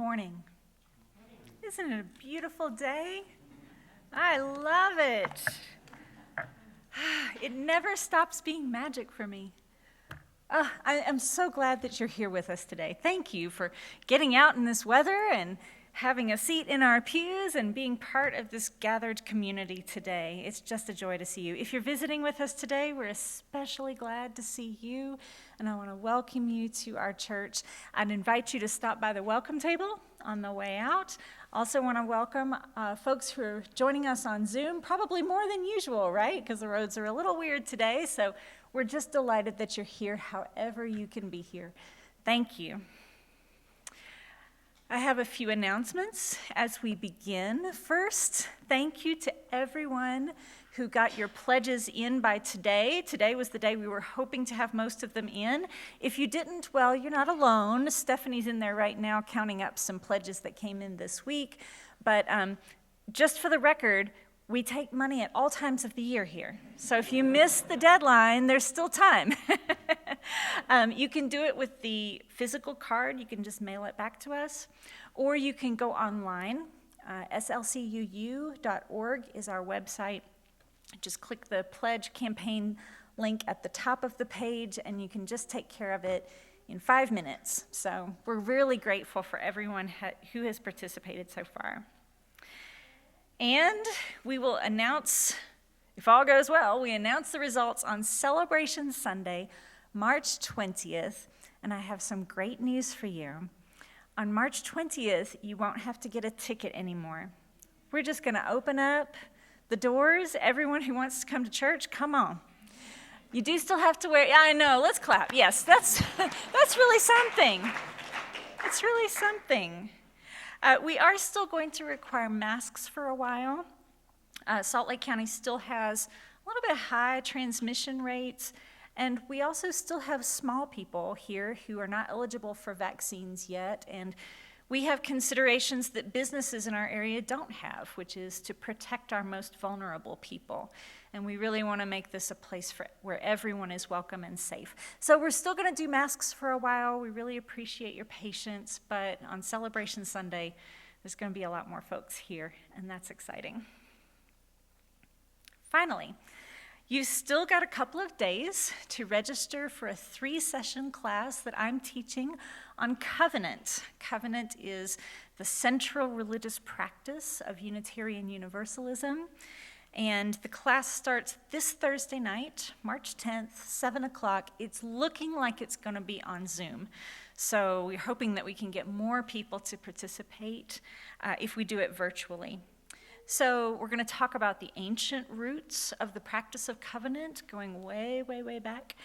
morning. Isn't it a beautiful day? I love it. It never stops being magic for me. I am so glad that you're here with us today. Thank you for getting out in this weather and having a seat in our pews and being part of this gathered community today. It's just a joy to see you. If you're visiting with us today, we're especially glad to see you, and I want to welcome you to our church. I'd invite you to stop by the welcome table on the way out. Also want to welcome folks who are joining us on Zoom, probably more than usual, right? Because the roads are a little weird today, so we're just delighted that you're here however you can be here. Thank you. I have a few announcements as we begin. First, thank you to everyone who got your pledges in by today. Today was the day we were hoping to have most of them in. If you didn't, well, you're not alone. Stephanie's in there right now counting up some pledges that came in this week. But just for the record, we take money at all times of the year here. So if you miss the deadline, there's still time. You can do it with the physical card. You can just mail it back to us. Or you can go online. slcuu.org is our website. Just click the pledge campaign link at the top of the page, and you can just take care of it in 5 minutes. So we're really grateful for everyone who has participated so far. And we will announce, if all goes well, we announce the results on Celebration Sunday, March 20th, and I have some great news for you. On March 20th, you won't have to get a ticket anymore. We're just going to open up the doors. Everyone who wants to come to church, come on. You do still have to wear, yeah, I know, let's clap. Yes, that's really something. It's really something. We are still going to require masks for a while. Salt Lake County still has a little bit high transmission rates, and we also still have small people here who are not eligible for vaccines yet, and we have considerations that businesses in our area don't have, which is to protect our most vulnerable people. And we really want to make this a place where everyone is welcome and safe. So we're still going to do masks for a while. We really appreciate your patience, but on Celebration Sunday, there's going to be a lot more folks here, and that's exciting. Finally, you've still got a couple of days to register for a 3-session class that I'm teaching on covenant. Covenant is the central religious practice of Unitarian Universalism. And the class starts this Thursday night, March 10th, 7 o'clock. It's looking like it's going to be on Zoom. So we're hoping that we can get more people to participate if we do it virtually. So we're going to talk about the ancient roots of the practice of covenant, going way, way, way back.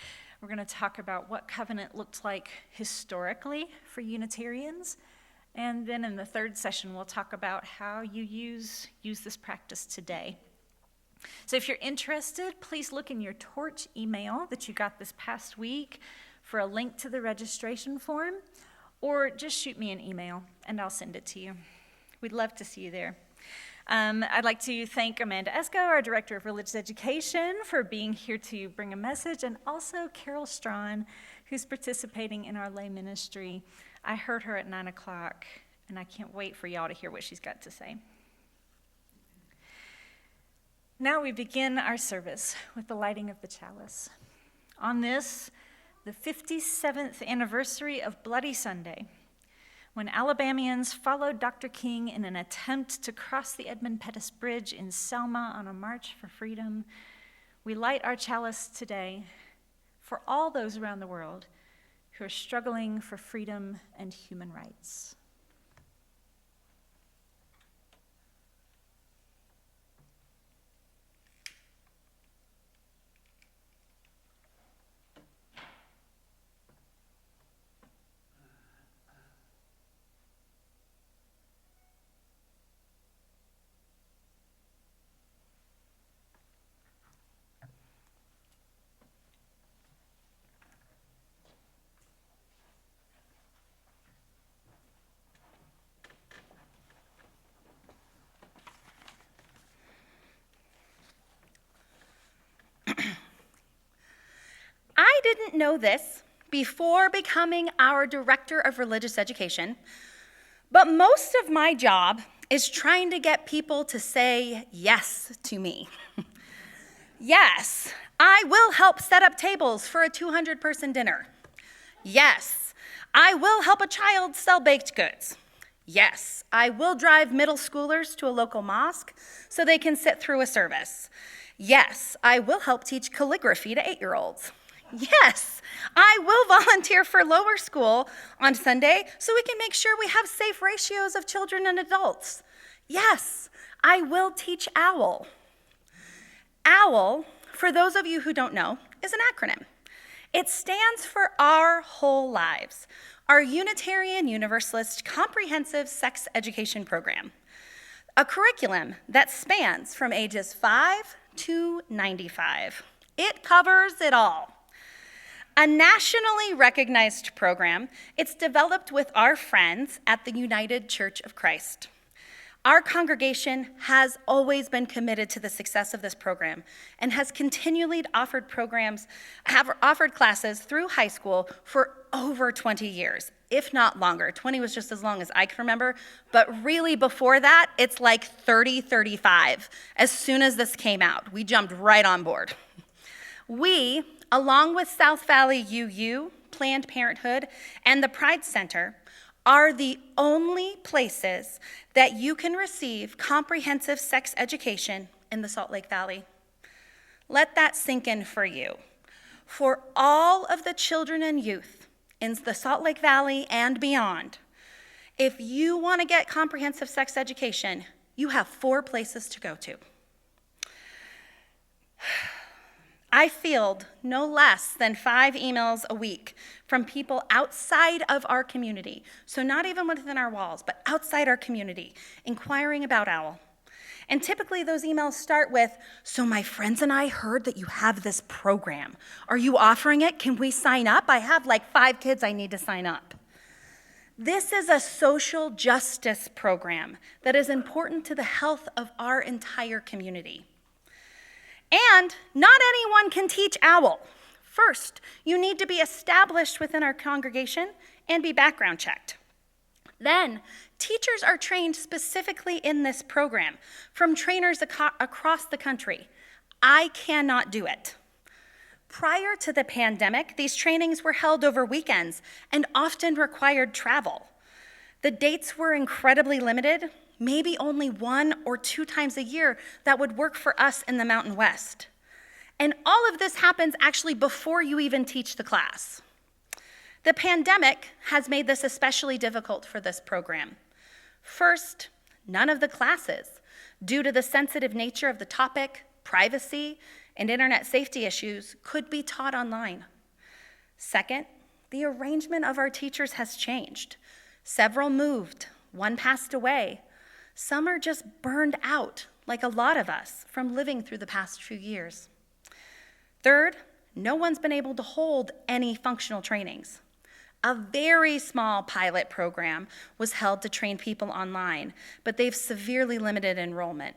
We're going to talk about what covenant looked like historically for Unitarians. And then in the 3rd session, we'll talk about how you use this practice today. So if you're interested, please look in your Torch email that you got this past week for a link to the registration form, or just shoot me an email and I'll send it to you. We'd love to see you there. I'd like to thank Amanda Esko, our Director of Religious Education, for being here to bring a message, and also Carole Straughn, who's participating in our lay ministry. I heard her at 9 o'clock, and I can't wait for y'all to hear what she's got to say. Now we begin our service with the lighting of the chalice. On this, the 57th anniversary of Bloody Sunday, when Alabamians followed Dr. King in an attempt to cross the Edmund Pettus Bridge in Selma on a march for freedom, we light our chalice today for all those around the world who are struggling for freedom and human rights. I didn't know this before becoming our Director of Religious Education, But most of my job is trying to get people to say yes to me. Yes, I will help set up tables for a 200-person dinner. Yes, I will help a child sell baked goods. Yes, I will drive middle schoolers to a local mosque so they can sit through a service. Yes, I will help teach calligraphy to 8-year-olds. Yes, I will volunteer for lower school on Sunday so we can make sure we have safe ratios of children and adults. Yes, I will teach OWL. OWL, for those of you who don't know, is an acronym. It stands for Our Whole Lives, our Unitarian Universalist Comprehensive Sex Education Program, a curriculum that spans from ages 5 to 95. It covers it all. A nationally recognized program, it's developed with our friends at the United Church of Christ. Our congregation has always been committed to the success of this program and has continually offered classes through high school for over 20 years, if not longer. 20 was just as long as I can remember, but really before that, it's like 30, 35. As soon as this came out, we jumped right on board. We, along with South Valley UU, Planned Parenthood, and the Pride Center, are the only places that you can receive comprehensive sex education in the Salt Lake Valley. Let that sink in for you. For all of the children and youth in the Salt Lake Valley and beyond, if you want to get comprehensive sex education, you have 4 places to go to. I field no less than 5 emails a week from people outside of our community, so not even within our walls, but outside our community, inquiring about OWL. And typically those emails start with, "So my friends and I heard that you have this program. Are you offering it? Can we sign up? I have like 5 kids I need to sign up." This is a social justice program that is important to the health of our entire community. And not anyone can teach OWL. First, you need to be established within our congregation and be background checked. Then, teachers are trained specifically in this program from trainers across the country. I cannot do it. Prior to the pandemic, these trainings were held over weekends and often required travel. The dates were incredibly limited, maybe only 1 or 2 times a year that would work for us in the Mountain West. And all of this happens actually before you even teach the class. The pandemic has made this especially difficult for this program. First, none of the classes, due to the sensitive nature of the topic, privacy, and internet safety issues, could be taught online. Second, the arrangement of our teachers has changed. Several moved, 1 passed away. Some are just burned out, like a lot of us, from living through the past few years. Third, no one's been able to hold any functional trainings. A very small pilot program was held to train people online, but they've severely limited enrollment.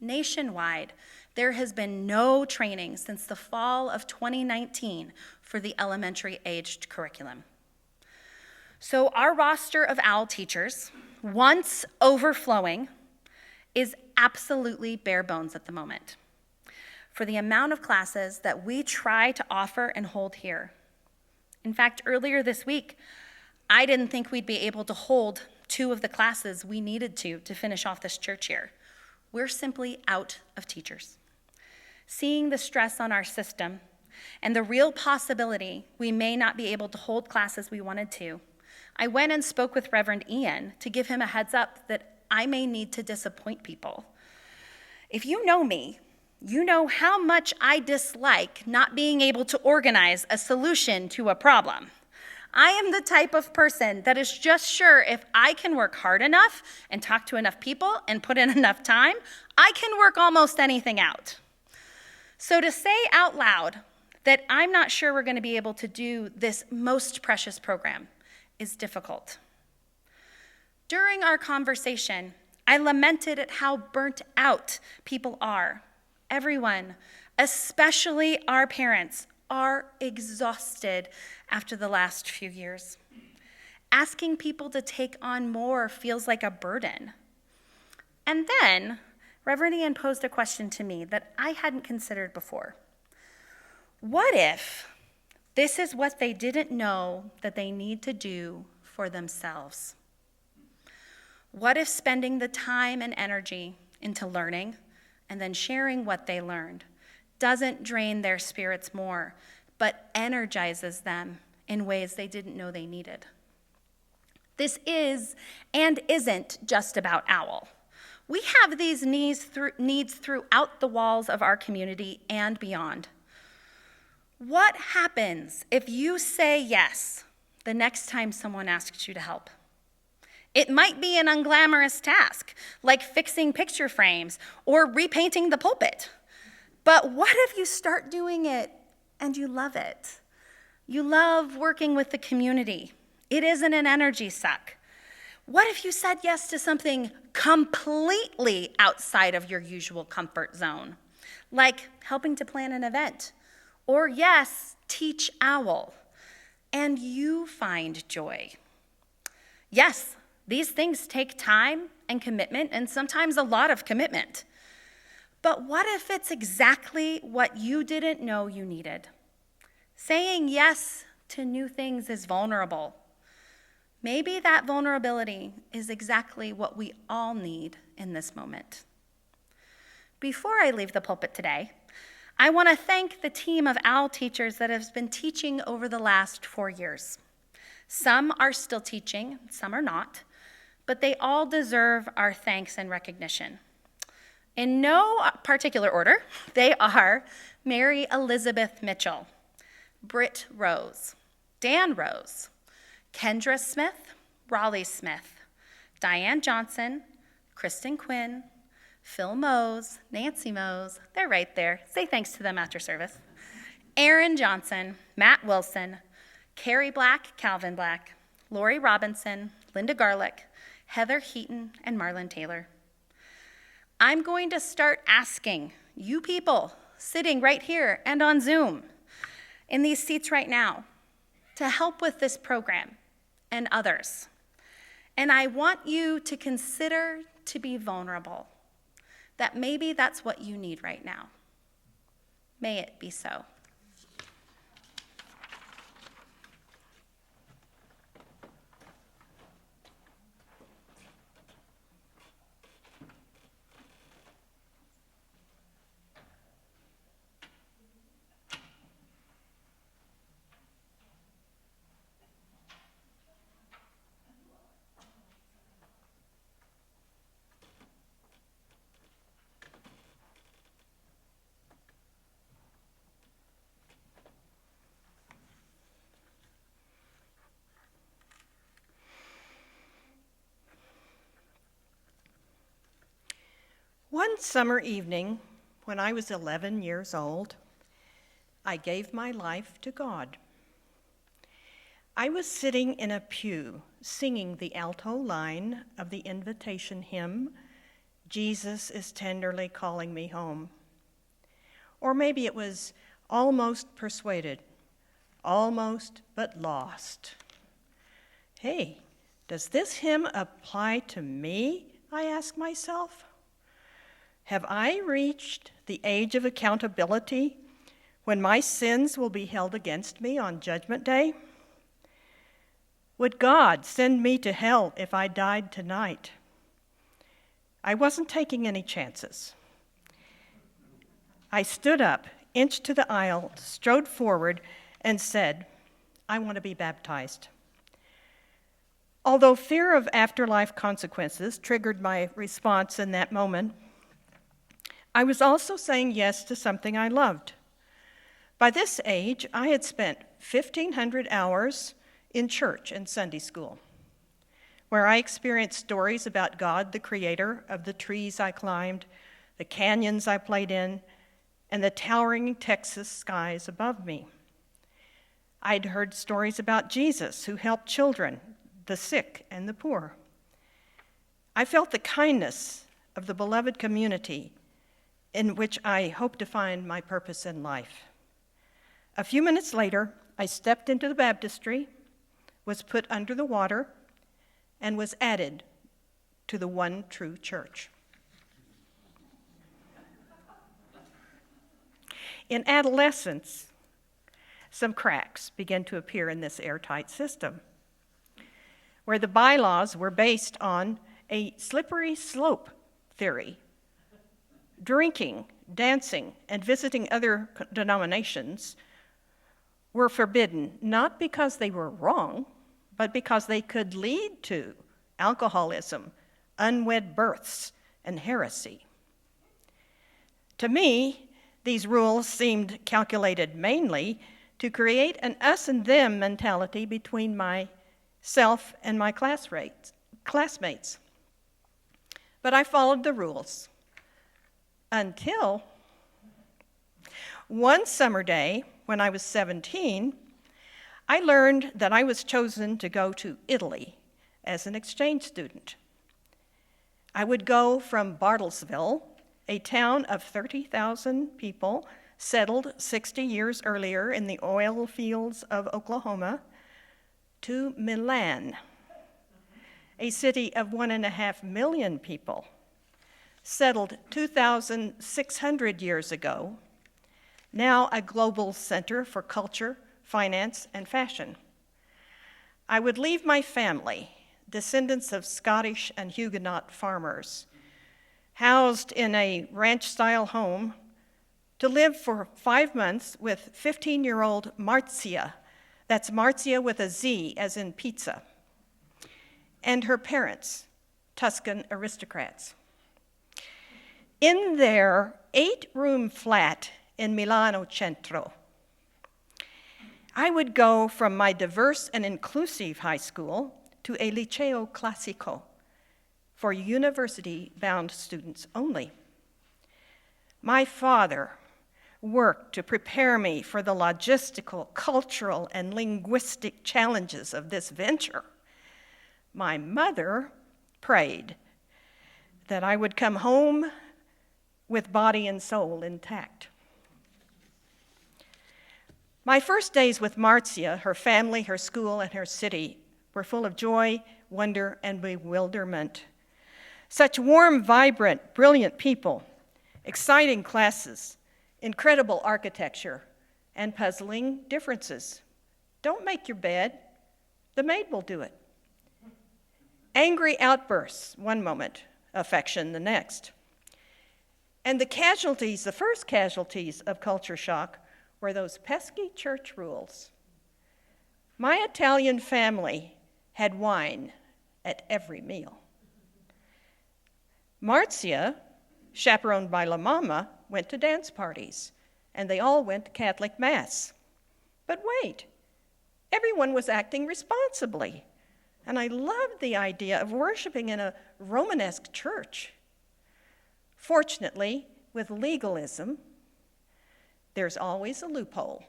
Nationwide, there has been no training since the fall of 2019 for the elementary-aged curriculum. So our roster of OWL teachers, once overflowing, is absolutely bare bones at the moment for the amount of classes that we try to offer and hold here. In fact, earlier this week, I didn't think we'd be able to hold 2 of the classes we needed to finish off this church year. We're simply out of teachers. Seeing the stress on our system and the real possibility we may not be able to hold classes we wanted to, I went and spoke with Reverend Ian to give him a heads up that I may need to disappoint people. If you know me, you know how much I dislike not being able to organize a solution to a problem. I am the type of person that is just sure if I can work hard enough and talk to enough people and put in enough time, I can work almost anything out. So to say out loud that I'm not sure we're going to be able to do this most precious program is difficult. During our conversation, I lamented at how burnt out people are. Everyone, especially our parents, are exhausted after the last few years. Asking people to take on more feels like a burden. And then Reverend Ian posed a question to me that I hadn't considered before. What if this is what they didn't know that they need to do for themselves? What if spending the time and energy into learning and then sharing what they learned doesn't drain their spirits more, but energizes them in ways they didn't know they needed? This is and isn't just about OWL. We have these needs throughout the walls of our community and beyond. What happens if you say yes the next time someone asks you to help? It might be an unglamorous task, like fixing picture frames or repainting the pulpit. But what if you start doing it and you love it? You love working with the community. It isn't an energy suck. What if you said yes to something completely outside of your usual comfort zone, like helping to plan an event, or yes, teach OWL, and you find joy? Yes, these things take time and commitment, and sometimes a lot of commitment. But what if it's exactly what you didn't know you needed? Saying yes to new things is vulnerable. Maybe that vulnerability is exactly what we all need in this moment. Before I leave the pulpit today, I want to thank the team of OWL teachers that have been teaching over the last 4 years. Some are still teaching, some are not, but they all deserve our thanks and recognition. In no particular order, they are Mary Elizabeth Mitchell, Britt Rose, Dan Rose, Kendra Smith, Raleigh Smith, Diane Johnson, Kristen Quinn, Phil Mose, Nancy Mose, they're right there. Say thanks to them after service. Aaron Johnson, Matt Wilson, Carrie Black, Calvin Black, Lori Robinson, Linda Garlick, Heather Heaton, and Marlon Taylor. I'm going to start asking you people sitting right here and on Zoom in these seats right now to help with this program and others. And I want you to consider to be vulnerable, that maybe that's what you need right now. May it be so. One summer evening, when I was 11 years old, I gave my life to God. I was sitting in a pew singing the alto line of the invitation hymn, "Jesus is tenderly calling me home." Or maybe it was "Almost Persuaded, Almost but Lost." Hey, does this hymn apply to me? I asked myself. Have I reached the age of accountability when my sins will be held against me on Judgment Day? Would God send me to hell if I died tonight? I wasn't taking any chances. I stood up, inched to the aisle, strode forward, and said, "I want to be baptized." Although fear of afterlife consequences triggered my response in that moment, I was also saying yes to something I loved. By this age, I had spent 1,500 hours in church and Sunday school, where I experienced stories about God, the creator of the trees I climbed, the canyons I played in, and the towering Texas skies above me. I'd heard stories about Jesus, who helped children, the sick, and the poor. I felt the kindness of the beloved community in which I hope to find my purpose in life. A few minutes later, I stepped into the baptistry was put under the water and was added to the one true church. In adolescence, some cracks began to appear in this airtight system, where the bylaws were based on a slippery slope theory. Drinking, dancing, and visiting other denominations were forbidden, not because they were wrong, but because they could lead to alcoholism, unwed births, and heresy. To me, these rules seemed calculated mainly to create an us and them mentality between myself and my classmates. But I followed the rules until one summer day when I was 17, I learned that I was chosen to go to Italy as an exchange student. I would go from Bartlesville, a town of 30,000 people settled 60 years earlier in the oil fields of Oklahoma, to Milan, a city of 1.5 million people, settled 2,600 years ago, now a global center for culture, finance, and fashion. I would leave my family, descendants of Scottish and Huguenot farmers, housed in a ranch-style home, to live for 5 months with 15-year-old Marzia, that's Marzia with a Z as in pizza, and her parents, Tuscan aristocrats. In their 8-room flat in Milano Centro, I would go from my diverse and inclusive high school to a liceo classico for university-bound students only. My father worked to prepare me for the logistical, cultural, and linguistic challenges of this venture. My mother prayed that I would come home with body and soul intact. My first days with Marzia, her family, her school, and her city were full of joy, wonder, and bewilderment. Such warm, vibrant, brilliant people, exciting classes, incredible architecture, and puzzling differences. Don't make your bed, the maid will do it. Angry outbursts one moment, affection the next. And the first casualties of culture shock were those pesky church rules. My Italian family had wine at every meal. Marzia, chaperoned by La Mama, went to dance parties, and they all went to Catholic Mass. But wait, everyone was acting responsibly, and I loved the idea of worshiping in a Romanesque church. Fortunately, with legalism, there's always a loophole.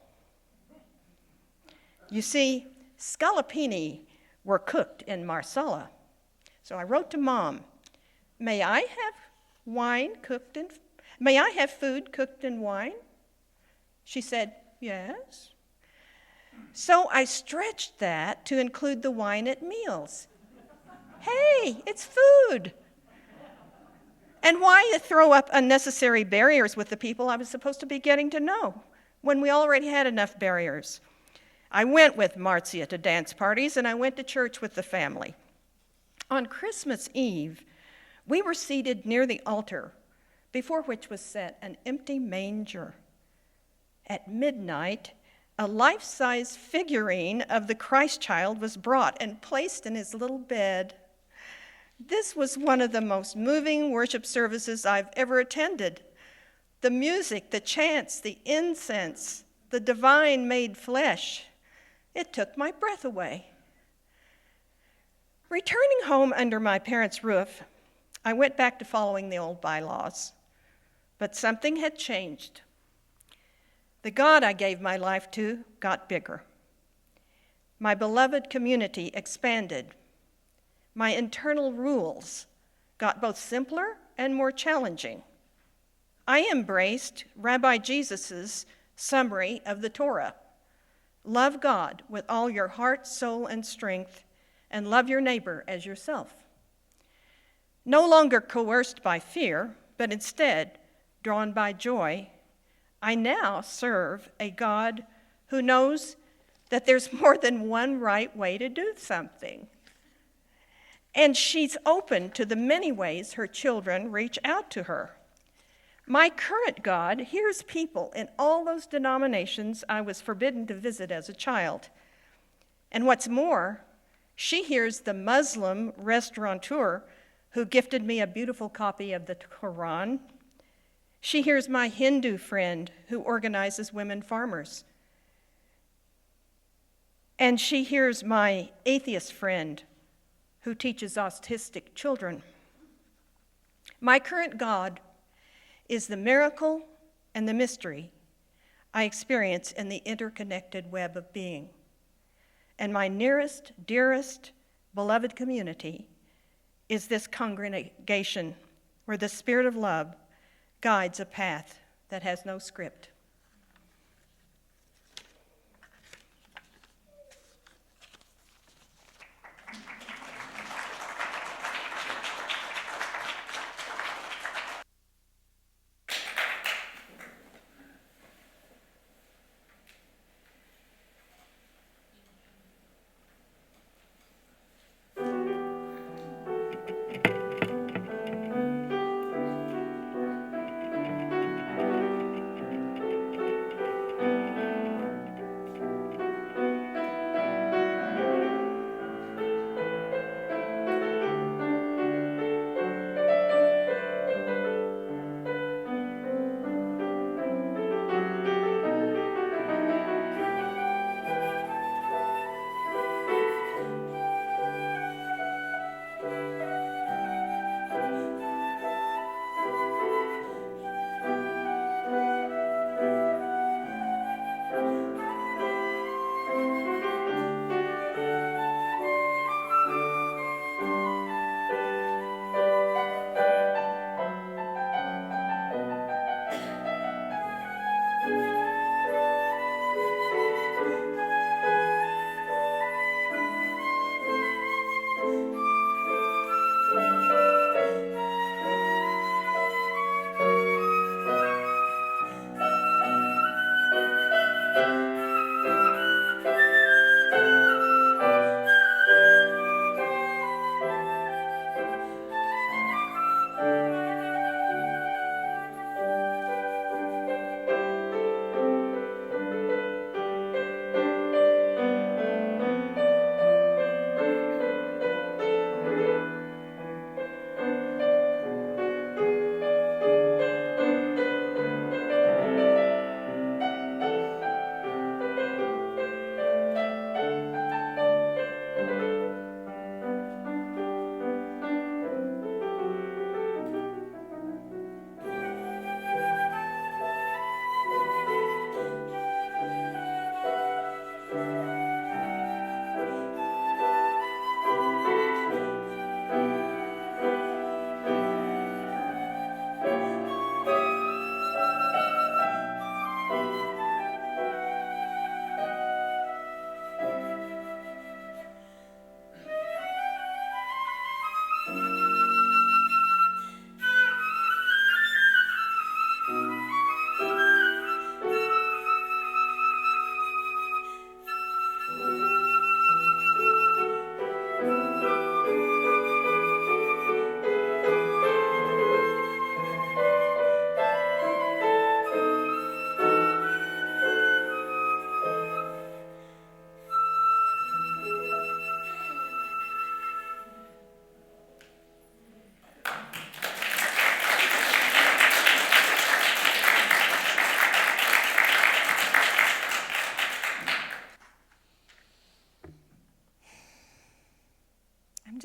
You see, scallopini were cooked in Marsala. So I wrote to Mom, may I have food cooked in wine? She said, yes. So I stretched that to include the wine at meals. Hey, it's food. And why throw up unnecessary barriers with the people I was supposed to be getting to know when we already had enough barriers? I went with Marzia to dance parties, and I went to church with the family. On Christmas Eve, we were seated near the altar, before which was set an empty manger. At midnight, a life-size figurine of the Christ child was brought and placed in his little bed. This was one of the most moving worship services I've ever attended. The music, the chants, the incense, the divine made flesh, it took my breath away. Returning home under my parents' roof, I went back to following the old bylaws, but something had changed. The God I gave my life to got bigger. My beloved community expanded. My internal rules got both simpler and more challenging. I embraced Rabbi Jesus's summary of the Torah. Love God with all your heart, soul, and strength, and love your neighbor as yourself. No longer coerced by fear, but instead drawn by joy, I now serve a God who knows that there's more than one right way to do something. And she's open to the many ways her children reach out to her. My current God hears people in all those denominations I was forbidden to visit as a child. And what's more, she hears the Muslim restaurateur who gifted me a beautiful copy of the Quran. She hears my Hindu friend who organizes women farmers. And she hears my atheist friend who teaches autistic children. My current God is the miracle and the mystery I experience in the interconnected web of being. And my nearest, dearest, beloved community is this congregation where the Spirit of love guides a path that has no script.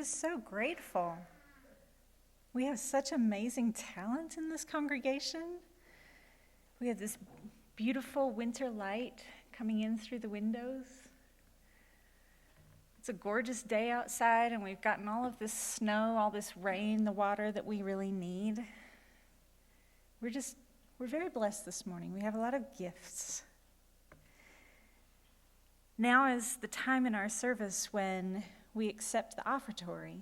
just so grateful. We have such amazing talent in this congregation. We have this beautiful winter light coming in through the windows. It's a gorgeous day outside, and we've gotten all of this snow, all this rain, the water that we really need. We're very blessed this morning. We have a lot of gifts. Now is the time in our service when we accept the offertory.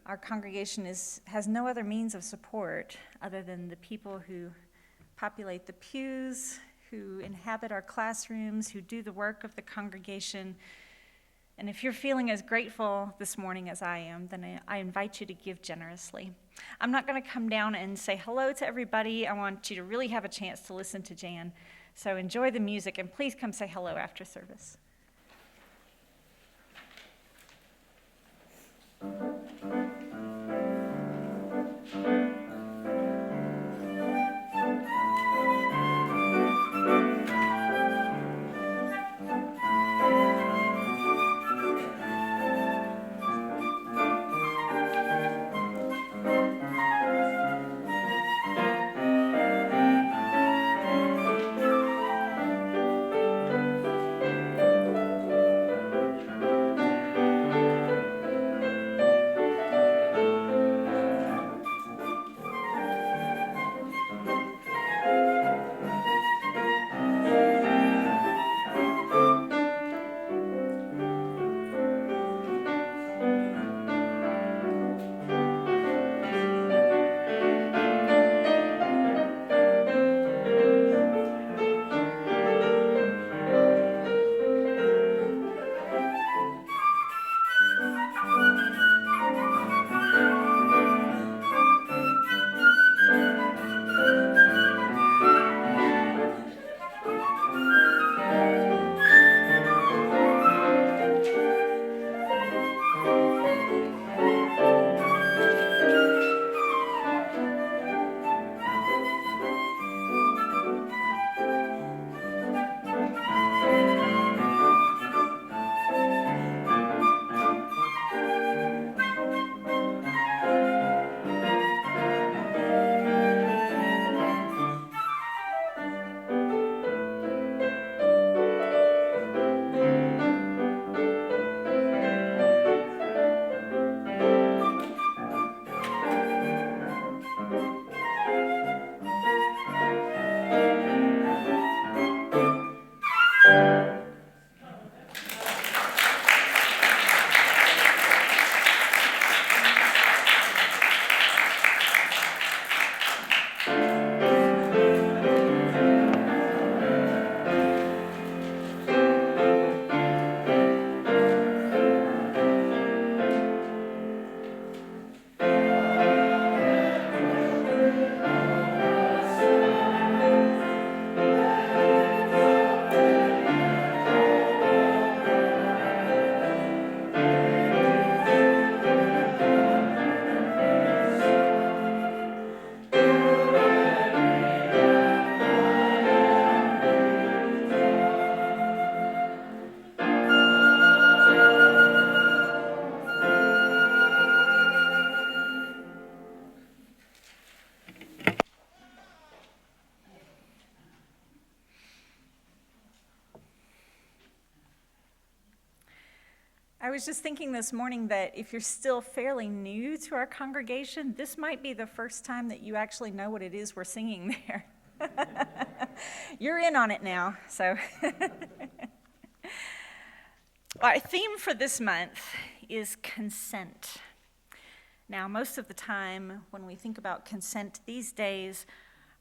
Our congregation has no other means of support other than the people who populate the pews, who inhabit our classrooms, who do the work of the congregation. And if you're feeling as grateful this morning as I am, then I invite you to give generously. I'm not going to come down and say hello to everybody. I want you to really have a chance to listen to Jan. So enjoy the music, and please come say hello after service. I was just thinking this morning that if you're still fairly new to our congregation, this might be the first time that you actually know what it is we're singing there. You're in on it now, so. Our theme for this month is consent. Now, most of the time when we think about consent these days,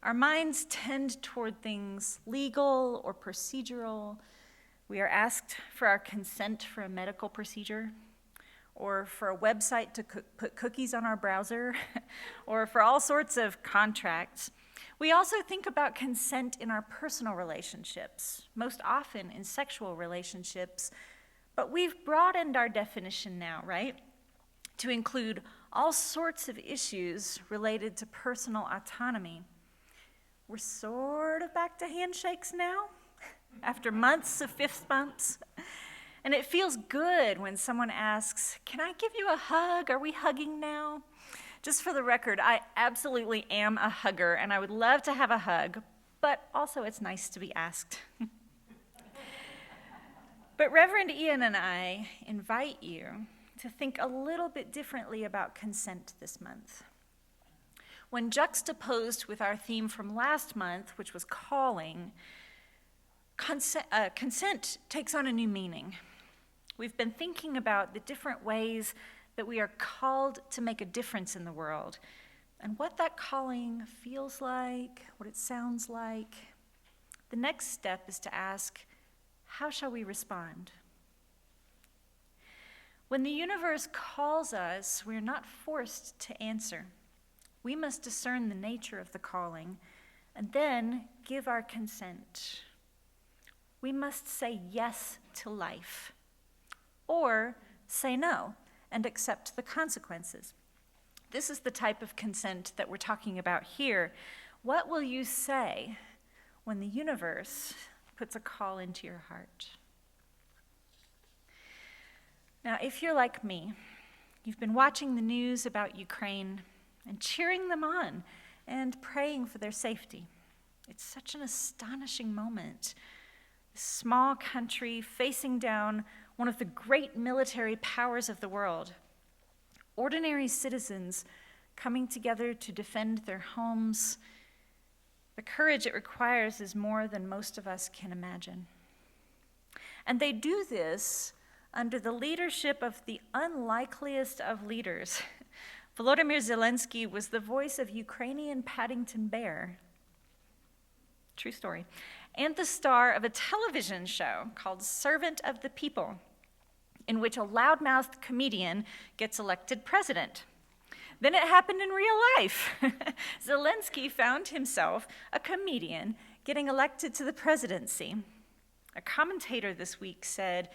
our minds tend toward things legal or procedural. We are asked for our consent for a medical procedure, or for a website to put cookies on our browser, or for all sorts of contracts. We also think about consent in our personal relationships, most often in sexual relationships, but we've broadened our definition now, right? To include all sorts of issues related to personal autonomy. We're sort of back to handshakes now, after months of fist bumps. And it feels good when someone asks, "Can I give you a hug? Are we hugging now?" Just for the record, I absolutely am a hugger, and I would love to have a hug, but also it's nice to be asked. But Reverend Ian and I invite you to think a little bit differently about consent this month. When juxtaposed with our theme from last month, which was calling, Consent takes on a new meaning. We've been thinking about the different ways that we are called to make a difference in the world, and what that calling feels like, what it sounds like. The next step is to ask, how shall we respond? When the universe calls us, we're not forced to answer. We must discern the nature of the calling and then give our consent. We must say yes to life, or say no and accept the consequences. This is the type of consent that we're talking about here. What will you say when the universe puts a call into your heart? Now, if you're like me, you've been watching the news about Ukraine and cheering them on and praying for their safety. It's such an astonishing moment. A small country facing down one of the great military powers of the world. Ordinary citizens coming together to defend their homes. The courage it requires is more than most of us can imagine. And they do this under the leadership of the unlikeliest of leaders. Volodymyr Zelensky was the voice of Ukrainian Paddington Bear. True story. And the star of a television show called Servant of the People, in which a loudmouthed comedian gets elected president. Then it happened in real life. Zelensky found himself, a comedian, getting elected to the presidency. A commentator this week said,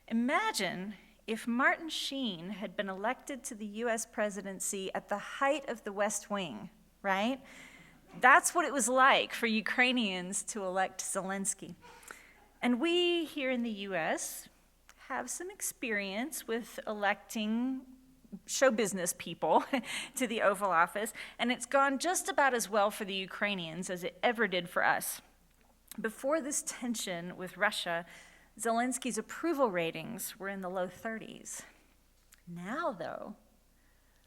"Imagine if Martin Sheen had been elected to the US presidency at the height of the West Wing," right? That's what it was like for Ukrainians to elect Zelensky. And we here in the US have some experience with electing show business people to the Oval Office, and it's gone just about as well for the Ukrainians as it ever did for us. Before this tension with Russia, Zelensky's approval ratings were in the low 30s. Now, though,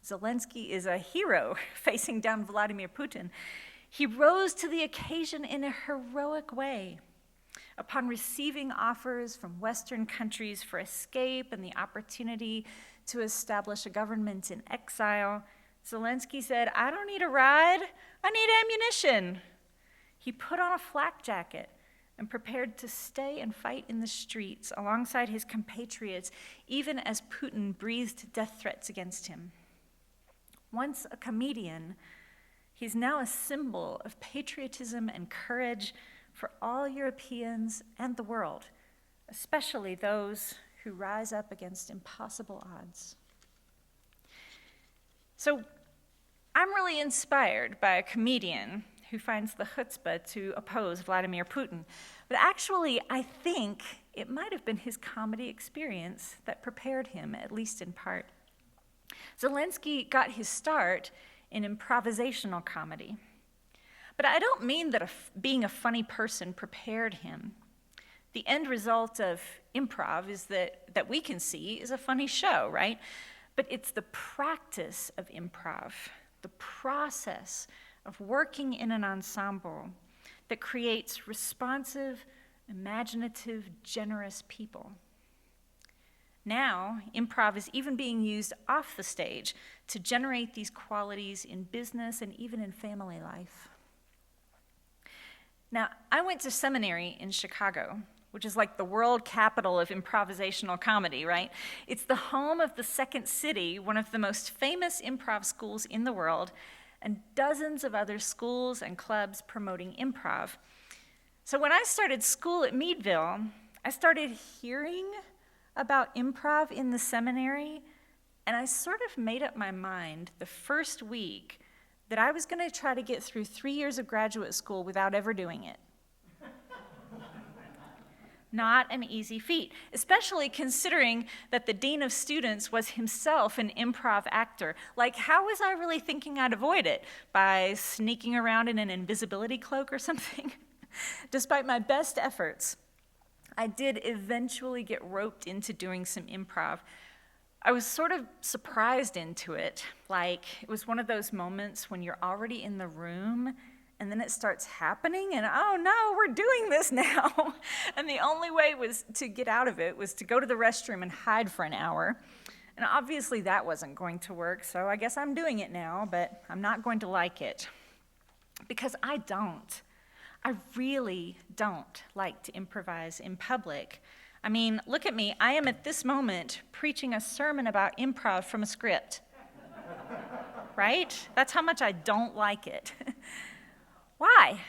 Zelensky is a hero facing down Vladimir Putin. He rose to the occasion in a heroic way. Upon receiving offers from Western countries for escape and the opportunity to establish a government in exile, Zelensky said, "I don't need a ride, I need ammunition." He put on a flak jacket and prepared to stay and fight in the streets alongside his compatriots, even as Putin breathed death threats against him. Once a comedian, he's now a symbol of patriotism and courage for all Europeans and the world, especially those who rise up against impossible odds. So I'm really inspired by a comedian who finds the chutzpah to oppose Vladimir Putin. But actually, I think it might have been his comedy experience that prepared him, at least in part. Zelensky got his start in improvisational comedy. But I don't mean that being a funny person prepared him. The end result of improv is that we can see is a funny show, right? But it's the practice of improv, the process of working in an ensemble that creates responsive, imaginative, generous people. Now, improv is even being used off the stage to generate these qualities in business and even in family life. Now, I went to seminary in Chicago, which is like the world capital of improvisational comedy, right? It's the home of the Second City, one of the most famous improv schools in the world, and dozens of other schools and clubs promoting improv. So when I started school at Meadville, I started hearing about improv in the seminary, and I sort of made up my mind the first week that I was going to try to get through 3 years of graduate school without ever doing it. Not an easy feat, especially considering that the dean of students was himself an improv actor. Like, how was I really thinking I'd avoid it? By sneaking around in an invisibility cloak or something? Despite my best efforts, I did eventually get roped into doing some improv. I was sort of surprised into it. Like, it was one of those moments when you're already in the room and then it starts happening, and oh no, we're doing this now. And the only way was to get out of it was to go to the restroom and hide for an hour. And obviously that wasn't going to work, so I guess I'm doing it now, but I'm not going to like it. Because I really don't like to improvise in public. I mean, look at me. I am at this moment preaching a sermon about improv from a script. Right? That's how much I don't like it. Why?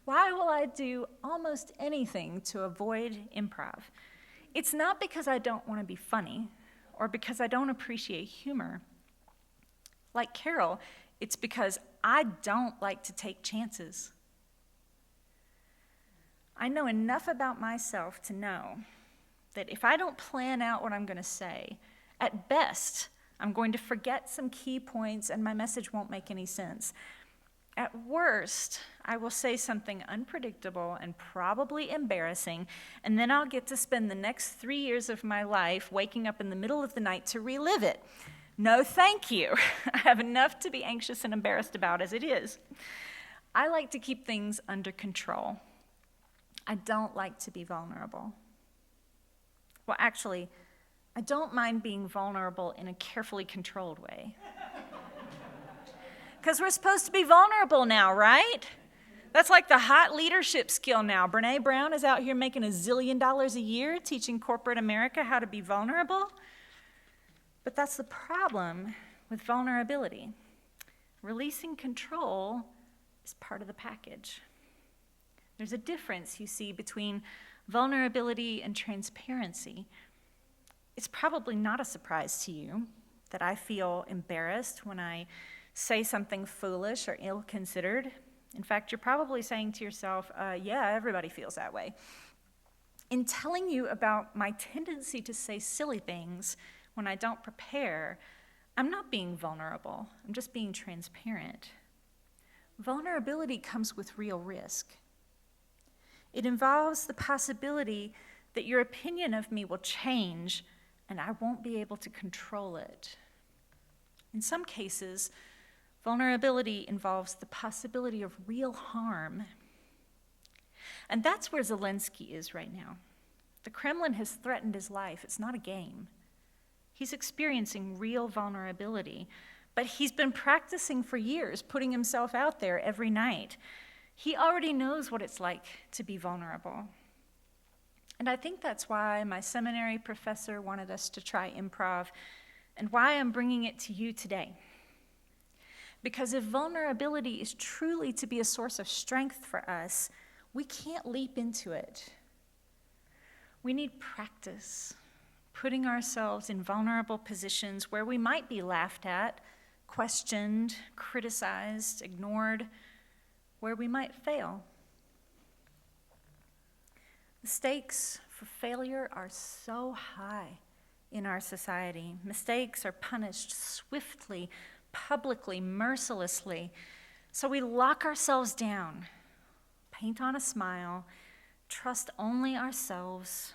Why will I do almost anything to avoid improv? It's not because I don't want to be funny or because I don't appreciate humor. Like Carole, it's because I don't like to take chances. I know enough about myself to know that if I don't plan out what I'm going to say, at best, I'm going to forget some key points and my message won't make any sense. At worst, I will say something unpredictable and probably embarrassing, and then I'll get to spend the next 3 years of my life waking up in the middle of the night to relive it. No, thank you. I have enough to be anxious and embarrassed about as it is. I like to keep things under control. I don't like to be vulnerable. Well, actually, I don't mind being vulnerable in a carefully controlled way. Because we're supposed to be vulnerable now, right? That's like the hot leadership skill now. Brene Brown is out here making $1 zillion a year teaching corporate America how to be vulnerable. But that's the problem with vulnerability. Releasing control is part of the package. There's a difference, you see, between vulnerability and transparency. It's probably not a surprise to you that I feel embarrassed when I say something foolish or ill-considered. In fact, you're probably saying to yourself, yeah, everybody feels that way. In telling you about my tendency to say silly things when I don't prepare, I'm not being vulnerable. I'm just being transparent. Vulnerability comes with real risk. It involves the possibility that your opinion of me will change and I won't be able to control it. In some cases, vulnerability involves the possibility of real harm. And that's where Zelensky is right now. The Kremlin has threatened his life. It's not a game. He's experiencing real vulnerability, but he's been practicing for years, putting himself out there every night. He already knows what it's like to be vulnerable. And I think that's why my seminary professor wanted us to try improv and why I'm bringing it to you today. Because if vulnerability is truly to be a source of strength for us, we can't leap into it. We need practice, putting ourselves in vulnerable positions where we might be laughed at, questioned, criticized, ignored, where we might fail. The stakes for failure are so high in our society. Mistakes are punished swiftly, publicly, mercilessly. So we lock ourselves down, paint on a smile, trust only ourselves,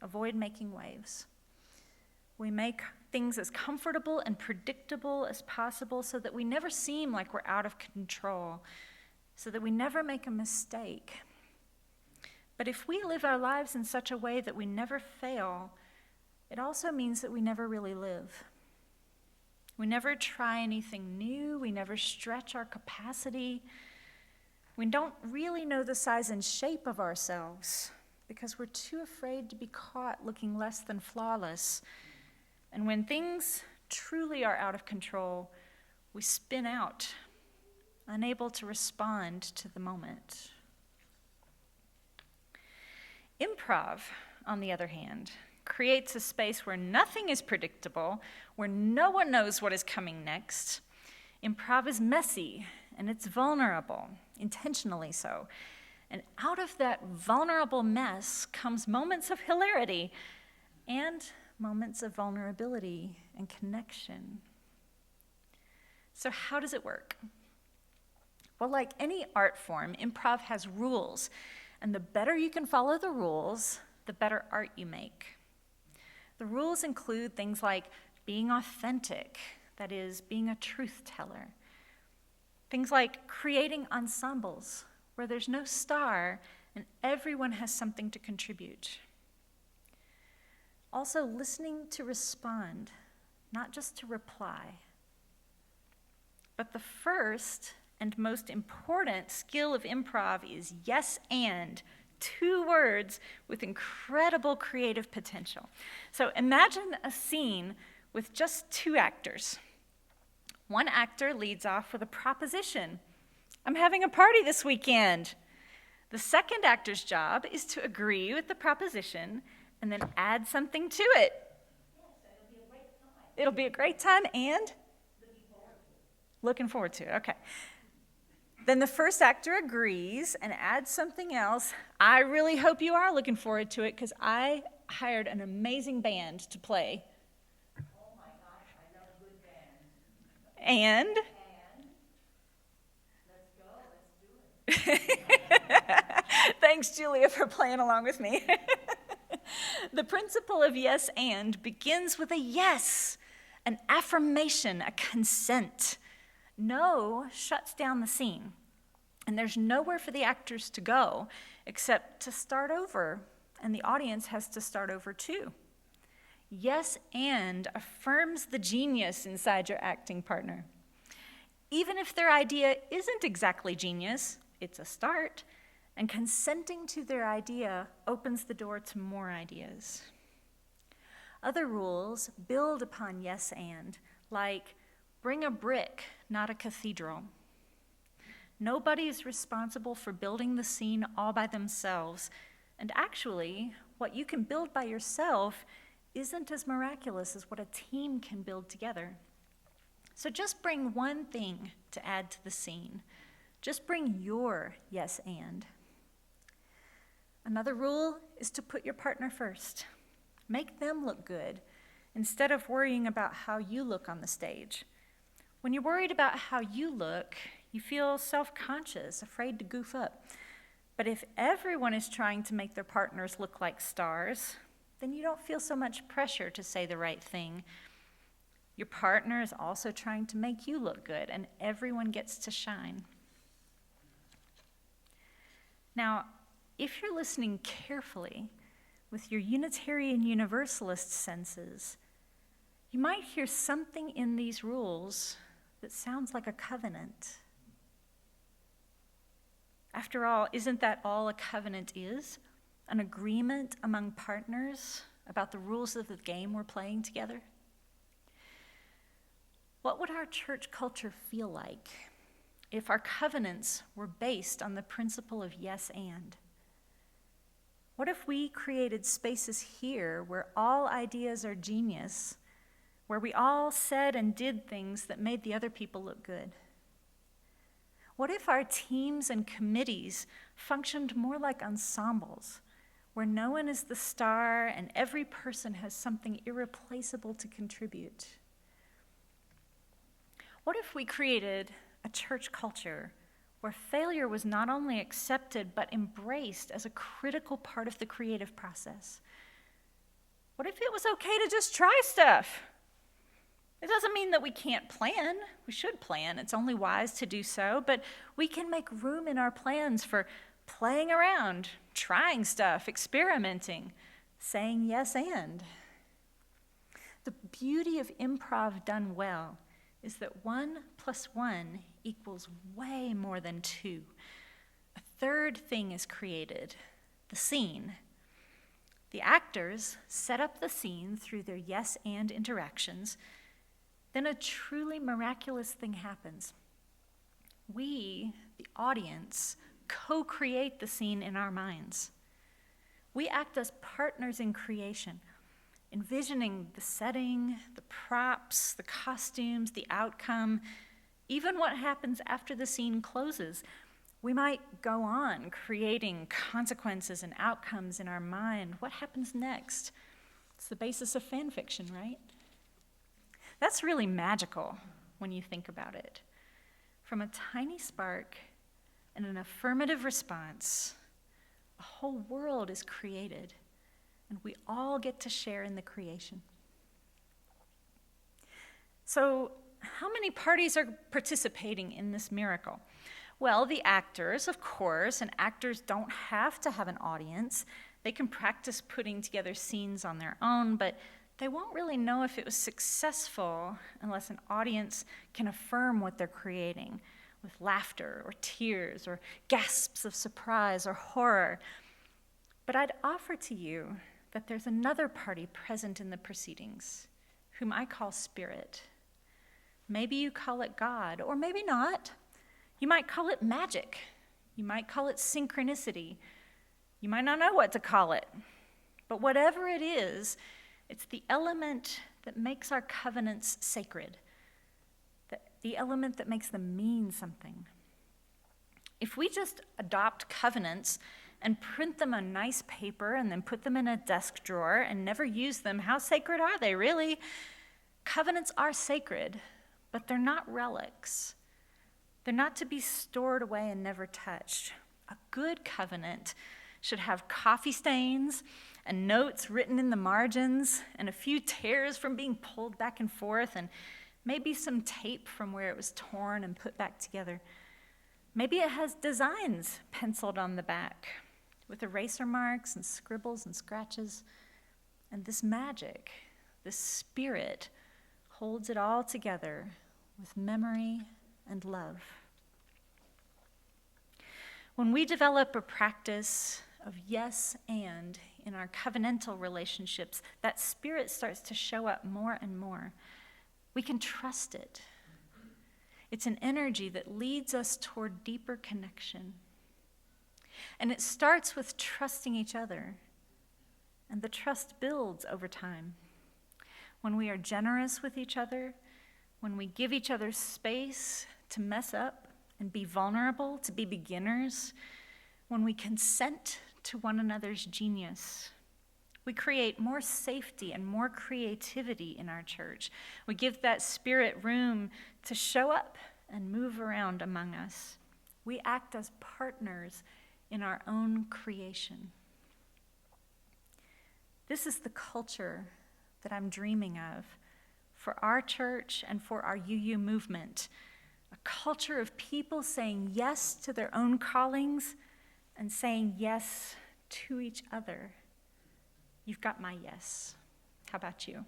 avoid making waves. We make things as comfortable and predictable as possible so that we never seem like we're out of control, so that we never make a mistake. But if we live our lives in such a way that we never fail, it also means that we never really live. We never try anything new. We never stretch our capacity. We don't really know the size and shape of ourselves because we're too afraid to be caught looking less than flawless. And when things truly are out of control, we spin out, unable to respond to the moment. Improv, on the other hand, creates a space where nothing is predictable, where no one knows what is coming next. Improv is messy and it's vulnerable, intentionally so. And out of that vulnerable mess comes moments of hilarity and moments of vulnerability and connection. So how does it work? Well, like any art form, improv has rules. And the better you can follow the rules, the better art you make. The rules include things like being authentic, that is, being a truth teller. Things like creating ensembles where there's no star and everyone has something to contribute. Also, listening to respond, not just to reply. But the first and most important skill of improv is yes and, 2 words with incredible creative potential. So imagine a scene with just 2 actors. One actor leads off with a proposition. I'm having a party this weekend. The second actor's job is to agree with the proposition and then add something to it. It'll be a great time and? Looking forward to it, okay. Then the first actor agrees and adds something else. I really hope you are looking forward to it because I hired an amazing band to play. Oh my gosh, I love good bands. And? Let's go, let's do it. Thanks, Julia, for playing along with me. The principle of yes and begins with a yes, an affirmation, a consent. No shuts down the scene, and there's nowhere for the actors to go except to start over, and the audience has to start over too. Yes and affirms the genius inside your acting partner. Even if their idea isn't exactly genius, it's a start, and consenting to their idea opens the door to more ideas. Other rules build upon yes and, like bring a brick, not a cathedral. Nobody is responsible for building the scene all by themselves, and actually, what you can build by yourself isn't as miraculous as what a team can build together. So just bring one thing to add to the scene. Just bring your yes and. Another rule is to put your partner first. Make them look good instead of worrying about how you look on the stage. When you're worried about how you look, you feel self-conscious, afraid to goof up. But if everyone is trying to make their partners look like stars, then you don't feel so much pressure to say the right thing. Your partner is also trying to make you look good, and everyone gets to shine. Now, if you're listening carefully with your Unitarian Universalist senses, you might hear something in these rules that sounds like a covenant. After all, isn't that all a covenant is? An agreement among partners about the rules of the game we're playing together? What would our church culture feel like if our covenants were based on the principle of yes and? What if we created spaces here where all ideas are genius, where we all said and did things that made the other people look good? What if our teams and committees functioned more like ensembles, where no one is the star and every person has something irreplaceable to contribute? What if we created a church culture where failure was not only accepted but embraced as a critical part of the creative process? What if it was okay to just try stuff? It doesn't mean that we can't plan. We should plan. It's only wise to do so, but we can make room in our plans for playing around, trying stuff, experimenting, saying yes and. The beauty of improv done well is that 1 + 1 equals way more than 2. A third thing is created, the scene. The actors set up the scene through their yes and interactions. Then a truly miraculous thing happens. We, the audience, co-create the scene in our minds. We act as partners in creation, envisioning the setting, the props, the costumes, the outcome, even what happens after the scene closes. We might go on creating consequences and outcomes in our mind. What happens next? It's the basis of fan fiction, right? That's really magical when you think about it. From a tiny spark and an affirmative response, a whole world is created, and we all get to share in the creation. So how many parties are participating in this miracle? Well, the actors, of course, and actors don't have to have an audience. They can practice putting together scenes on their own, but they won't really know if it was successful unless an audience can affirm what they're creating with laughter or tears or gasps of surprise or horror. But I'd offer to you that there's another party present in the proceedings, whom I call Spirit. Maybe you call it God, or maybe not. You might call it magic. You might call it synchronicity. You might not know what to call it. But whatever it is, it's the element that makes our covenants sacred, the element that makes them mean something. If we just adopt covenants and print them on nice paper and then put them in a desk drawer and never use them, how sacred are they, really? Covenants are sacred, but they're not relics. They're not to be stored away and never touched. A good covenant should have coffee stains and notes written in the margins and a few tears from being pulled back and forth and maybe some tape from where it was torn and put back together. Maybe it has designs penciled on the back with eraser marks and scribbles and scratches. And this magic, this spirit, holds it all together with memory and love. When we develop a practice of yes and in our covenantal relationships, that spirit starts to show up more and more. We can trust it. It's an energy that leads us toward deeper connection. And it starts with trusting each other. And the trust builds over time. When we are generous with each other, when we give each other space to mess up and be vulnerable, to be beginners, when we consent to one another's genius, we create more safety and more creativity in our church. We give that spirit room to show up and move around among us. We act as partners in our own creation. This is the culture that I'm dreaming of for our church and for our UU movement. A culture of people saying yes to their own callings and saying yes to each other. You've got my yes. How about you?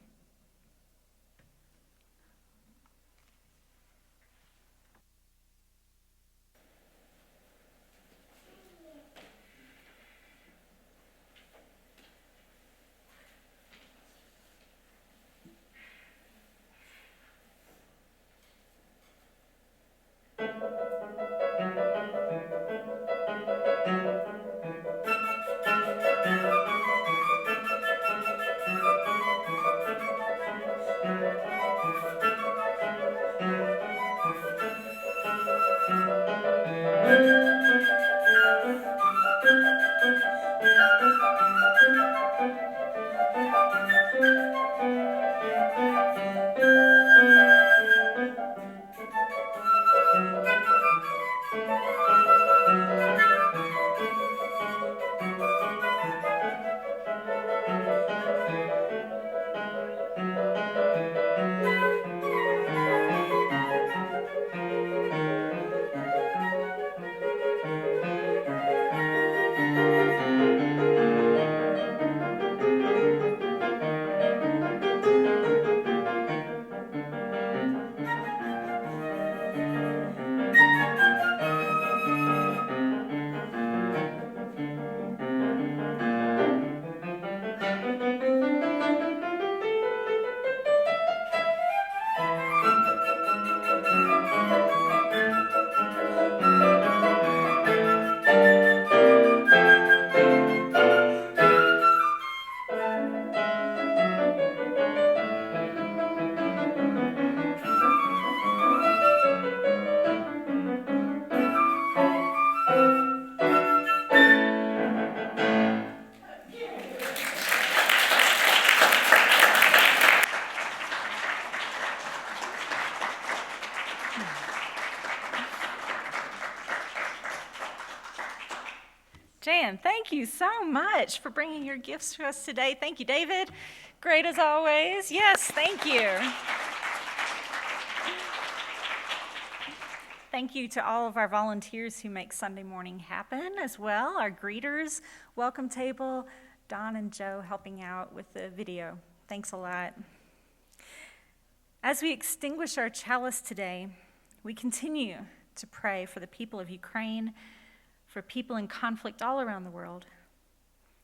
Jan, thank you so much for bringing your gifts to us today. Thank you, David. Great as always. Yes, thank you. Thank you to all of our volunteers who make Sunday morning happen as well. Our greeters, welcome table, Don and Joe helping out with the video. Thanks a lot. As we extinguish our chalice today, we continue to pray for the people of Ukraine, for people in conflict all around the world,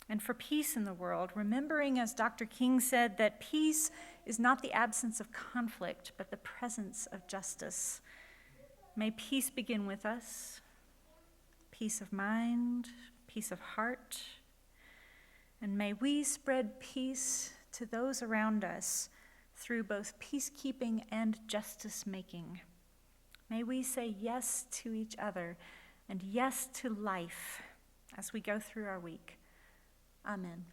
and for peace in the world, remembering, as Dr. King said, that peace is not the absence of conflict, but the presence of justice. May peace begin with us, peace of mind, peace of heart, and may we spread peace to those around us through both peacekeeping and justice-making. May we say yes to each other and yes to life as we go through our week. Amen.